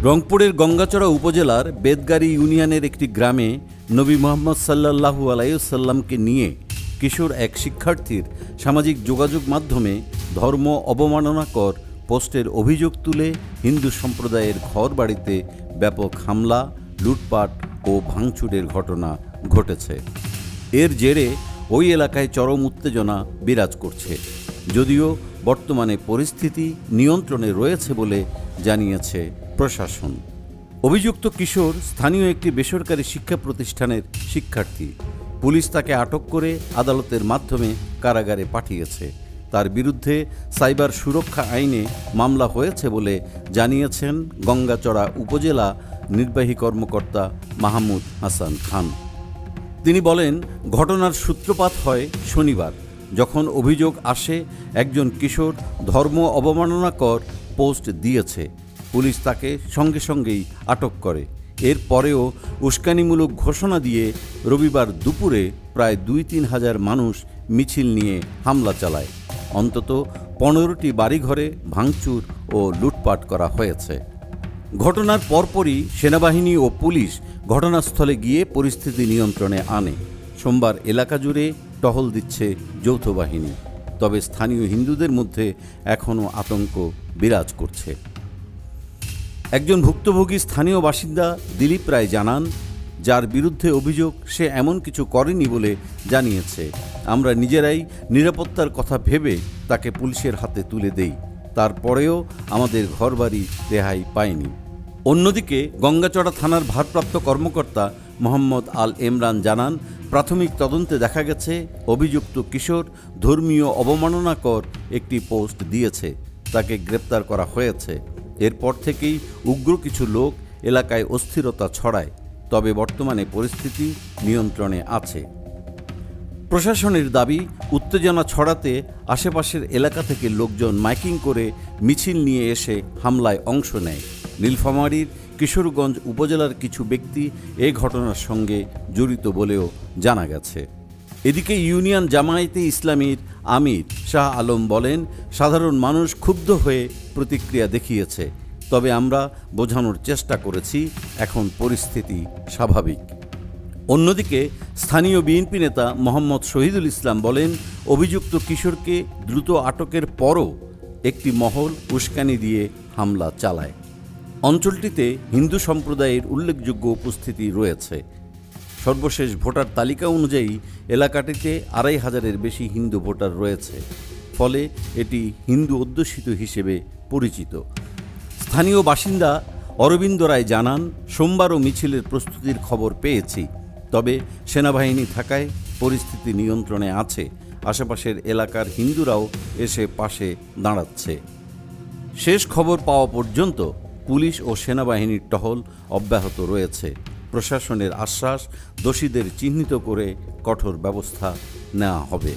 রংপুরের গঙ্গাচড়া উপজেলার বেদগাড়ি ইউনিয়নের একটি গ্রামে নবী মুহাম্মদ সাল্লাল্লাহু আলাইহি ওয়াসাল্লামকে নিয়ে কিশোর এক শিক্ষার্থীর সামাজিক যোগাযোগ মাধ্যমে ধর্ম অবমাননাকর পোস্টের অভিযোগ তুলে হিন্দু সম্প্রদায়ের ঘরবাড়িতে ব্যাপক হামলা, লুটপাট ও ভাঙচুরের ঘটনা ঘটেছে। এর জেরে ওই এলাকায় চরম উত্তেজনা বিরাজ করছে, যদিও বর্তমানে পরিস্থিতি নিয়ন্ত্রণে রয়েছে বলে জানিয়েছে প্রশাসন। অভিযুক্ত কিশোর স্থানীয় একটি বেসরকারি শিক্ষা প্রতিষ্ঠানের শিক্ষার্থী। পুলিশ তাকে আটক করে আদালতের মাধ্যমে কারাগারে পাঠিয়েছে। তার বিরুদ্ধে সাইবার সুরক্ষা আইনে মামলা হয়েছে বলে জানিয়েছেন গঙ্গাচড়া উপজেলা নির্বাহী কর্মকর্তা মাহমুদ হাসান খান। তিনি বলেন, ঘটনার সূত্রপাত হয় শনিবার, যখন অভিযোগ আসে একজন কিশোর ধর্ম অবমাননাকর পোস্ট দিয়েছে। পুলিশ তাকে সঙ্গে সঙ্গেই আটক করে। এর পরেও উস্কানিমূলক ঘোষণা দিয়ে রবিবার দুপুরে প্রায় ২-৩ হাজার মানুষ মিছিল নিয়ে হামলা চালায়। অন্তত ১৫টি বাড়িঘরে ভাঙচুর ও লুটপাট করা হয়েছে। ঘটনার পরপরই সেনাবাহিনী ও পুলিশ ঘটনাস্থলে গিয়ে পরিস্থিতি নিয়ন্ত্রণে আনে। সোমবার এলাকা জুড়ে টহল দিচ্ছে যৌথ বাহিনী। তবে স্থানীয় হিন্দুদের মধ্যে এখনও আতঙ্ক বিরাজ করছে। একজন ভুক্তভোগী স্থানীয় বাসিন্দা দিলীপ রায় জানান, যার বিরুদ্ধে অভিযোগ সে এমন কিছু করেনি বলে জানিয়েছে। আমরা নিজেরাই নিরাপত্তার কথা ভেবে তাকে পুলিশের হাতে তুলে দেই, তারপরেও আমাদের ঘরবাড়ি রেহাই পায়নি। অন্যদিকে গঙ্গাচড়া থানার ভারপ্রাপ্ত কর্মকর্তা মোহাম্মদ আল এমরান জানান, প্রাথমিক তদন্তে দেখা গেছে অভিযুক্ত কিশোর ধর্মীয় অবমাননাকর একটি পোস্ট দিয়েছে। তাকে গ্রেপ্তার করা হয়েছে। এরপর থেকেই উগ্র কিছু লোক এলাকায় অস্থিরতা ছড়ায়। তবে বর্তমানে পরিস্থিতি নিয়ন্ত্রণে আছে। প্রশাসনের দাবি, উত্তেজনা ছড়াতে আশেপাশের এলাকা থেকে লোকজন মাইকিং করে মিছিল নিয়ে এসে হামলায় অংশ নেয়। নীলফামারীর কিশোরগঞ্জ উপজেলার কিছু ব্যক্তি এ ঘটনার সঙ্গে জড়িত বলেও জানা গেছে। এদিকে ইউনিয়ন জামায়াতে ইসলামীর আমির শাহ আলম বলেন, সাধারণ মানুষ ক্ষুব্ধ হয়ে প্রতিক্রিয়া দেখিয়েছে। তবে আমরা বোঝানোর চেষ্টা করেছি, এখন পরিস্থিতি স্বাভাবিক। অন্যদিকে স্থানীয় বিএনপি নেতা মোহাম্মদ শহীদুল ইসলাম বলেন, অভিযুক্ত কিশোরকে দ্রুত আটকের পরও একটি মহল উস্কানি দিয়ে হামলা চালায়। অঞ্চলটিতে হিন্দু সম্প্রদায়ের উল্লেখযোগ্য উপস্থিতি রয়েছে। সর্বশেষ ভোটার তালিকা অনুযায়ী এলাকাটিতে ২৫০০-এর বেশি হিন্দু ভোটার রয়েছে। ফলে এটি হিন্দু অধ্যুষিত হিসেবে পরিচিত। স্থানীয় বাসিন্দা অরবিন্দ রায় জানান, সোমবারও মিছিলের প্রস্তুতির খবর পেয়েছি। তবে সেনাবাহিনী থাকায় পরিস্থিতি নিয়ন্ত্রণে আছে। আশেপাশের এলাকার হিন্দুরাও এসে পাশে দাঁড়াচ্ছে। শেষ খবর পাওয়া পর্যন্ত পুলিশ ও সেনাবাহিনীর টহল অব্যাহত রয়েছে। প্রশাসনের আশ্বাস, দোষীদের চিহ্নিত করে কঠোর ব্যবস্থা নেওয়া হবে।